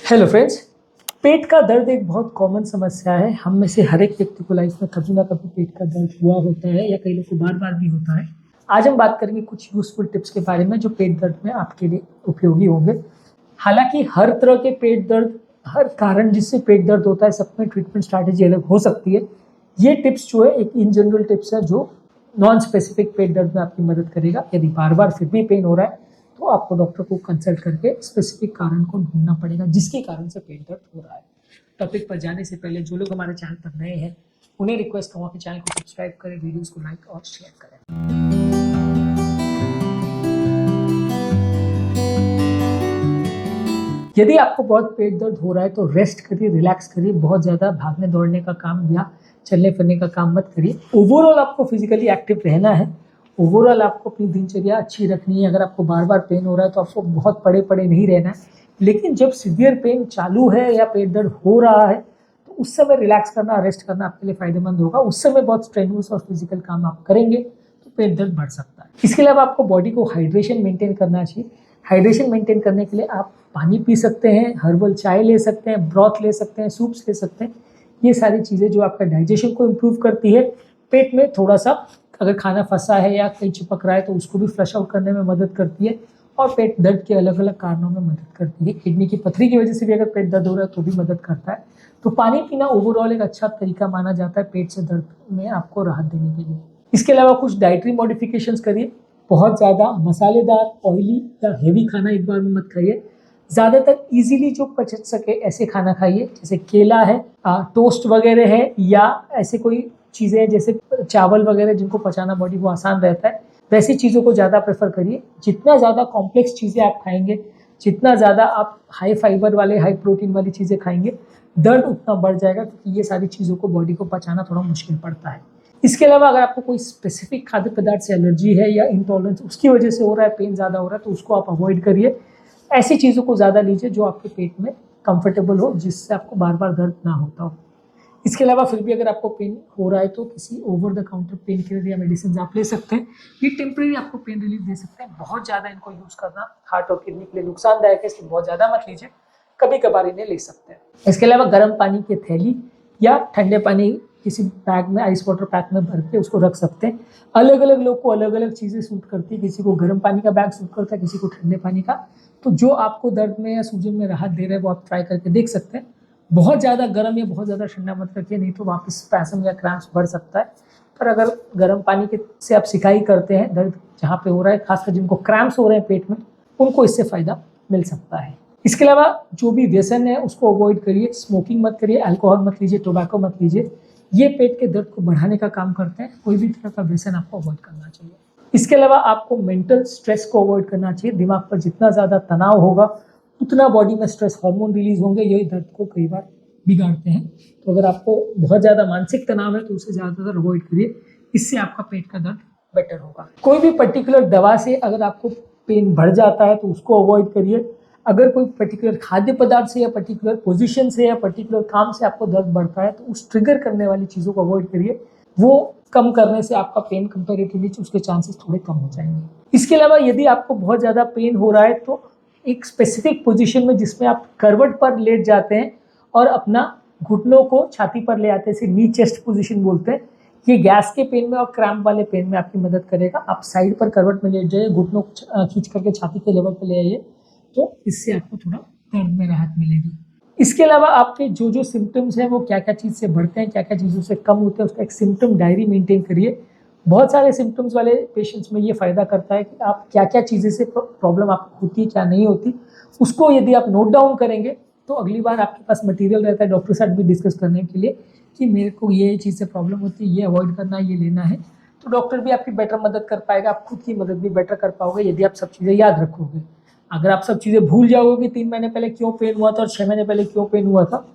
Hello friends. पेट का दर्द एक बहुत कॉमन समस्या है। हम में से हर एक व्यक्ति को लाइफ में कभी ना कभी पेट का दर्द हुआ होता है या कई लोग को बार बार भी होता है। आज हम बात करेंगे कुछ यूजफुल टिप्स के बारे में जो पेट दर्द में आपके लिए उपयोगी होंगे। हालांकि हर तरह के पेट दर्द, हर कारण जिससे पेट दर्द होता है, सब में ट्रीटमेंट स्ट्रैटेजी अलग हो सकती है। ये टिप्स जो है एक इन जनरल टिप्स है जो नॉन स्पेसिफिक पेट दर्द में आपकी मदद करेगा। यदि बार बार फिर भी पेन हो रहा है तो आपको डॉक्टर को कंसल्ट करके स्पेसिफिक कारण को ढूंढना पड़ेगा जिसके कारण से पेट दर्द हो रहा है। टॉपिक पर जाने से पहले जो लोग हमारे चैनल पर नए हैं उन्हें रिक्वेस्ट करूँगा कि चैनल को सब्सक्राइब करें, वीडियोस को लाइक और शेयर करें। यदि आपको बहुत पेट दर्द हो रहा है तो रेस्ट करिए, रिलैक्स करिए। बहुत ज़्यादा भागने दौड़ने का काम या चलने फिरने का काम मत करिए। ओवरऑल आपको फिजिकली एक्टिव रहना है। ओवरऑल आपको अपनी दिनचर्या अच्छी रखनी है। अगर आपको बार बार पेन हो रहा है तो आपको बहुत पड़े पड़े नहीं रहना है, लेकिन जब सीवियर पेन चालू है या पेट दर्द हो रहा है तो उस समय रिलैक्स करना, रेस्ट करना आपके लिए फायदेमंद होगा। उस समय बहुत स्ट्रेनुअस और फिजिकल काम आप करेंगे तो पेट दर्द बढ़ सकता है। इसके अलावा आपको बॉडी को हाइड्रेशन मेंटेन करना चाहिए। हाइड्रेशन मेंटेन करने के लिए आप पानी पी सकते हैं, हर्बल चाय ले सकते हैं, ब्रॉथ ले सकते हैं, सूप्स ले सकते हैं। ये सारी चीज़ें जो आपका डाइजेशन को इम्प्रूव करती है, पेट में थोड़ा सा अगर खाना फंसा है या कहीं चिपक रहा है तो उसको भी फ्लश आउट करने में मदद करती है और पेट दर्द के अलग अलग कारणों में मदद करती है। किडनी की पथरी की वजह से भी अगर पेट दर्द हो रहा है तो भी मदद करता है। तो पानी पीना ओवरऑल एक अच्छा तरीका माना जाता है पेट से दर्द में आपको राहत देने के लिए। इसके अलावा कुछ डाइटरी मॉडिफिकेशंस करिए। बहुत ज़्यादा मसालेदार, ऑयली या हेवी खाना एक बार में मत खाइए। ज़्यादातर इजीली जो पच सके ऐसे खाना खाइए, जैसे केला है, टोस्ट वगैरह है, या ऐसे कोई चीज़ें जैसे चावल वगैरह जिनको पचाना बॉडी को आसान रहता है, वैसी चीज़ों को ज़्यादा प्रेफर करिए। जितना ज़्यादा कॉम्प्लेक्स चीज़ें आप खाएंगे, जितना ज़्यादा आप हाई फाइबर वाले, हाई प्रोटीन वाली चीज़ें खाएंगे, दर्द उतना बढ़ जाएगा, क्योंकि ये सारी चीज़ों को बॉडी को पचाना थोड़ा मुश्किल पड़ता है। इसके अलावा अगर आपको कोई स्पेसिफिक खाद्य पदार्थ से एलर्जी है या इंटॉलरेंस उसकी वजह से हो रहा है, पेन ज़्यादा हो रहा है, तो उसको आप अवॉइड करिए। ऐसी चीज़ों को ज़्यादा लीजिए जो आपके पेट में कंफर्टेबल हो, जिससे आपको बार बार दर्द ना होता हो। इसके अलावा फिर भी अगर आपको पेन हो रहा है तो किसी over the counter pain killer या मेडिसिन आप ले सकते हैं। ये टेम्परेरी आपको पेन रिलीफ दे सकते हैं। बहुत ज़्यादा इनको यूज़ करना हार्ट और किडनी के लिए नुकसानदायक है, इसलिए बहुत ज़्यादा मत लीजिए, कभी कभार इन्हें ले सकते हैं। इसके अलावा गर्म पानी की थैली या ठंडे पानी किसी बैग में, आइस वाटर पैक में भर के उसको रख सकते हैं। अलग अलग लोग को अलग अलग चीज़ें सूट करती है। किसी को गर्म पानी का बैग सूट करता है, किसी को ठंडे पानी का। तो जो आपको दर्द में या सूजन में राहत दे रहा है वो आप ट्राई करके देख सकते हैं। बहुत ज़्यादा गर्म या बहुत ज़्यादा ठंडा मत रखिए, नहीं तो वापस स्पैसम या क्रैम्प्स बढ़ सकता है। पर अगर गर्म पानी के से आप सिकाई करते हैं, दर्द जहाँ पे हो रहा है, खासकर जिनको क्रैम्प्स हो रहे हैं पेट में, उनको इससे फ़ायदा मिल सकता है। इसके अलावा जो भी व्यसन है उसको अवॉइड करिए। स्मोकिंग मत करिए, अल्कोहल मत लीजिए, टोबैको मत लीजिए। ये पेट के दर्द को बढ़ाने का काम करते हैं। कोई भी तरह का व्यसन आपको अवॉइड करना चाहिए। इसके अलावा आपको मेंटल स्ट्रेस को अवॉइड करना चाहिए। दिमाग पर जितना ज़्यादा तनाव होगा उतना बॉडी में स्ट्रेस हार्मोन रिलीज होंगे, यही दर्द को कई बार बिगाड़ते हैं। तो अगर आपको बहुत ज़्यादा मानसिक तनाव है तो उसे ज़्यादातर अवॉइड करिए, इससे आपका पेट का दर्द बेटर होगा। कोई भी पर्टिकुलर दवा से अगर आपको पेन बढ़ जाता है तो उसको अवॉइड करिए। अगर कोई पर्टिकुलर खाद्य पदार्थ से या पर्टिकुलर पोजीशन से या पर्टिकुलर काम से आपको दर्द बढ़ता है तो उस ट्रिगर करने वाली चीज़ों को अवॉइड करिए। वो कम करने से आपका पेन कंपेरेटिवली उसके चांसेस थोड़े कम हो जाएंगे। इसके अलावा यदि आपको बहुत ज़्यादा पेन हो रहा है तो एक स्पेसिफिक पोजीशन में जिसमें आप करवट पर लेट जाते हैं और अपना घुटनों को छाती पर ले आते हैं, इसे नी चेस्ट पोजीशन बोलते हैं। ये गैस के पेन में और क्रैम्प वाले पेन में आपकी मदद करेगा। आप साइड पर करवट में लेट जाइए, घुटनों को खींच करके छाती के लेवल पर ले आइए, तो इससे आपको थोड़ा दर्द में राहत मिलेगी। इसके अलावा आपके जो जो सिम्टम्स हैं वो क्या क्या चीज़ से बढ़ते हैं, क्या क्या चीज़ों से कम होते हैं, उसका एक सिम्टम डायरी मेंटेन करिए। बहुत सारे सिम्टम्स वाले पेशेंट्स में ये फ़ायदा करता है कि आप क्या क्या चीज़ें से प्रॉब्लम आपको होती है, क्या नहीं होती, उसको यदि आप नोट डाउन करेंगे तो अगली बार आपके पास मटेरियल रहता है डॉक्टर के साथ भी डिस्कस करने के लिए कि मेरे को ये चीज़ से प्रॉब्लम होती है, ये अवॉइड करना है, ये लेना है। तो डॉक्टर भी आपकी बेटर मदद कर पाएगा, आप खुद की मदद भी बेटर कर पाओगे यदि आप सब चीज़ें याद रखोगे। अगर आप सब चीज़ें भूल जाओगे कि 3 महीने पहले क्यों पेन हुआ था और 6 महीने पहले क्यों पेन हुआ था,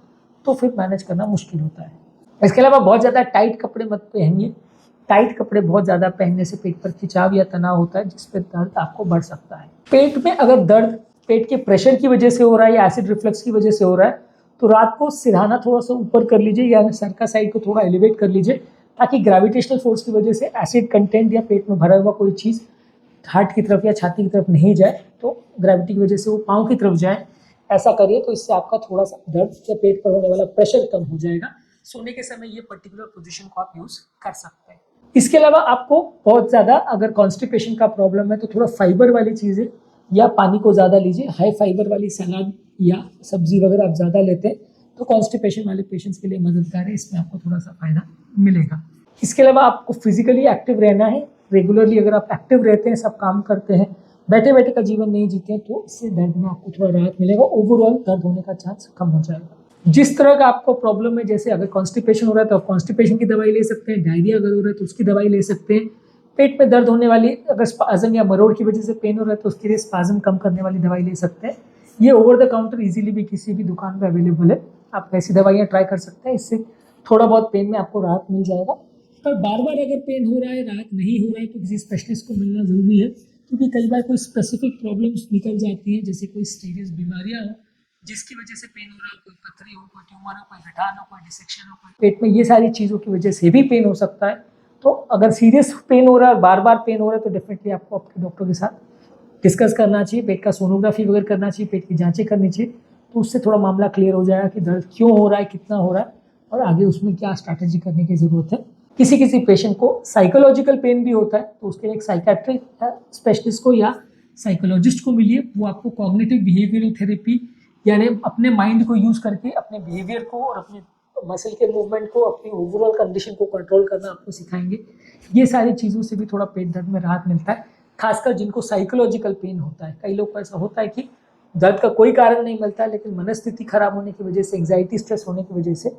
तो फिर मैनेज करना मुश्किल होता है। इसके अलावा बहुत ज़्यादा टाइट कपड़े मत पहनिए। टाइट कपड़े बहुत ज़्यादा पहनने से पेट पर खिंचाव या तनाव होता है, जिस पर दर्द आपको बढ़ सकता है। पेट में अगर दर्द पेट के प्रेशर की वजह से हो रहा है या एसिड रिफ्लक्स की वजह से हो रहा है तो रात को सिरहाना थोड़ा सा ऊपर कर लीजिए या सर का साइड को थोड़ा एलिवेट कर लीजिए, ताकि ग्रेविटेशनल फोर्स की वजह से एसिड कंटेंट या पेट में भरा हुआ कोई चीज़ हार्ट की तरफ या छाती की तरफ नहीं जाए, तो ग्रेविटी की वजह से वो पाँव की तरफ जाए। ऐसा करिए तो इससे आपका थोड़ा सा दर्द या पेट पर होने वाला प्रेशर कम हो जाएगा। सोने के समय ये पर्टिकुलर पोजीशन को आप यूज कर सकते हैं। इसके अलावा आपको बहुत ज़्यादा अगर कॉन्स्टिपेशन का प्रॉब्लम है तो थोड़ा फाइबर वाली चीज़ें या पानी को ज़्यादा लीजिए। हाई फाइबर वाली सलाद या सब्जी वगैरह आप ज़्यादा लेते हैं तो कॉन्स्टिपेशन वाले पेशेंट्स के लिए मददगार है, इसमें आपको थोड़ा सा फायदा मिलेगा। इसके अलावा आपको फिजिकली एक्टिव रहना है। रेगुलरली अगर आप एक्टिव रहते हैं, सब काम करते हैं, बैठे बैठे का जीवन नहीं जीते हैं, तो इससे दर्द में आपको थोड़ा राहत मिलेगा। ओवरऑल दर्द होने का चांस कम हो जाएगा। जिस तरह का आपको प्रॉब्लम है, जैसे अगर कॉन्स्टिपेशन हो रहा है तो आप कॉन्स्टिपेशन की दवाई ले सकते हैं, डायरिया अगर हो रहा है तो उसकी दवाई ले सकते हैं, पेट में दर्द होने वाली अगर स्पाज्म या मरोड़ की वजह से पेन हो रहा है तो उसके लिए स्पाज्म कम करने वाली दवाई ले सकते हैं। ये ओवर द काउंटर इजीली भी किसी भी दुकान पर अवेलेबल है, आप ऐसी दवाइयाँ ट्राई कर सकते हैं। इससे थोड़ा बहुत पेन में आपको राहत मिल जाएगा। पर बार बार अगर पेन हो रहा है, राहत नहीं हो रहा है, तो किसी स्पेशलिस्ट को मिलना ज़रूरी है, क्योंकि कई बार कोई स्पेसिफिक प्रॉब्लम्स निकल जाती हैं, जैसे कोई सीरियस बीमारियां हो जिसकी वजह से पेन हो रहा हो, कोई पथरी हो, कोई ट्यूमर हो, कोई गठान हो, कोई डिसेक्शन हो, कोई पेट में, ये सारी चीज़ों की वजह से भी पेन हो सकता है। तो अगर सीरियस पेन हो रहा है और बार बार पेन हो रहा है तो डेफिनेटली आपको आपके डॉक्टर के साथ डिस्कस करना चाहिए, पेट का सोनोग्राफी वगैरह करना चाहिए, पेट की जाँचें करनी चाहिए, तो उससे थोड़ा मामला क्लियर हो जाएगा कि दर्द क्यों हो रहा है, कितना हो रहा है और आगे उसमें क्या स्ट्रैटेजी करने की ज़रूरत है। किसी किसी पेशेंट को साइकोलॉजिकल पेन भी होता है तो उसके लिए एक साइकेट्रिक स्पेशलिस्ट को या साइकोलॉजिस्ट को मिलिए। वो आपको कॉग्निटिव बिहेवियरल थेरेपी यानी अपने माइंड को यूज़ करके अपने बिहेवियर को और अपने मसल के मूवमेंट को, अपनी ओवरऑल कंडीशन को कंट्रोल करना आपको सिखाएंगे। ये सारी चीज़ों से भी थोड़ा पेट दर्द में राहत मिलता है, खासकर जिनको साइकोलॉजिकल पेन होता है। कई लोग को ऐसा होता है कि दर्द का कोई कारण नहीं मिलता है, लेकिन मनस्थिति खराब होने की वजह से, एंग्जाइटी स्ट्रेस होने की वजह से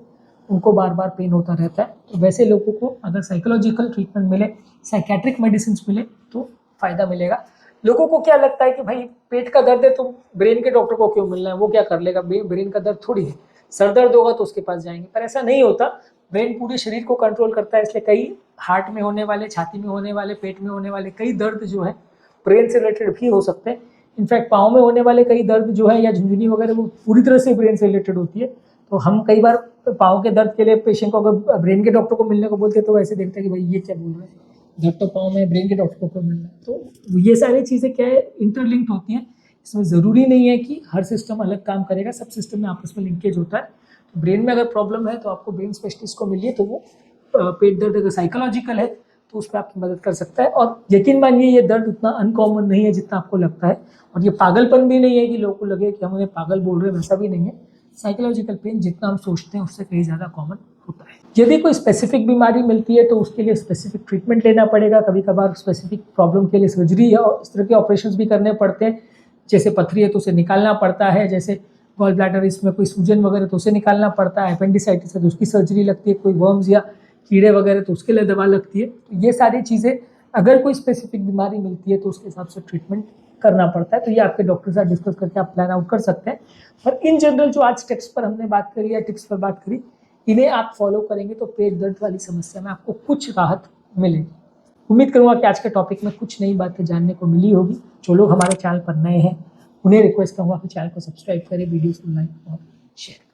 उनको बार बार पेन होता रहता है। तो वैसे लोगों को अगर साइकोलॉजिकल ट्रीटमेंट मिले, साइकेट्रिक मेडिसिन मिले तो फ़ायदा मिलेगा। लोगों को क्या लगता है कि भाई पेट का दर्द है तो ब्रेन के डॉक्टर को क्यों मिलना है, वो क्या कर लेगा, ब्रेन का दर्द थोड़ी है, सर दर्द होगा तो उसके पास जाएंगे। पर ऐसा नहीं होता, ब्रेन पूरे शरीर को कंट्रोल करता है, इसलिए कई हार्ट में होने वाले, छाती में होने वाले, पेट में होने वाले कई दर्द जो है ब्रेन से रिलेटेड भी हो सकते हैं। इनफैक्ट पाँव में होने वाले कई दर्द जो है या झुंझुनी वगैरह, वो पूरी तरह से ब्रेन से रिलेटेड होती है। तो हम कई बार पाँव के दर्द के लिए पेशेंट को अगर ब्रेन के डॉक्टर को मिलने को बोलते हैं तो वैसे देखते हैं कि भाई ये क्या बोल रहे हैं, दर्द तो पाँव में, ब्रेन के डॉक्टर को क्यों मिलना है। तो ये सारी चीज़ें क्या है, इंटरलिंक्ड होती हैं। इसमें ज़रूरी नहीं है कि हर सिस्टम अलग काम करेगा, सब सिस्टम में आपस में लिंकेज होता है। तो ब्रेन में अगर प्रॉब्लम है तो आपको ब्रेन स्पेशलिस्ट को मिलिए, तो वो पेट दर्द अगर साइकोलॉजिकल है तो उस पर आपकी मदद कर सकता है। और यकीन मानिए ये दर्द उतना अनकॉमन नहीं है जितना आपको लगता है, और ये पागलपन भी नहीं है कि लोगों को लगे कि हम उन्हें पागल बोल रहे हैं, वैसा भी नहीं है। साइकोलॉजिकल पेन जितना हम सोचते हैं उससे कहीं ज़्यादा कॉमन होता है। यदि कोई स्पेसिफिक बीमारी मिलती है तो उसके लिए स्पेसिफिक ट्रीटमेंट लेना पड़ेगा। कभी कभार स्पेसिफिक प्रॉब्लम के लिए सर्जरी या इस तरह के ऑपरेशंस भी करने पड़ते हैं। जैसे पथरी है तो उसे निकालना पड़ता है, जैसे गॉल ब्लैडर इसमें कोई सूजन वगैरह तो उसे निकालना पड़ता है, अपेंडिसाइटिस है तो उसकी सर्जरी लगती है, कोई वर्म्स या कीड़े वगैरह तो उसके लिए दवा लगती है। तो ये सारी चीज़ें, अगर कोई स्पेसिफिक बीमारी मिलती है तो उसके हिसाब से ट्रीटमेंट करना पड़ता है। तो ये आपके डॉक्टर के साथ डिस्कस करके आप प्लान आउट कर सकते हैं। पर इन जनरल जो आज स्टेप्स पर हमने बात करी या टिप्स पर बात करी, इन्हें आप फॉलो करेंगे तो पेट दर्द वाली समस्या में आपको कुछ राहत मिलेगी। उम्मीद करूँगा कि आज के टॉपिक में कुछ नई बातें जानने को मिली होगी। जो लोग हमारे चैनल पर नए हैं उन्हें रिक्वेस्ट करूँगा कि चैनल को सब्सक्राइब करें, वीडियोज़ को लाइक और शेयर।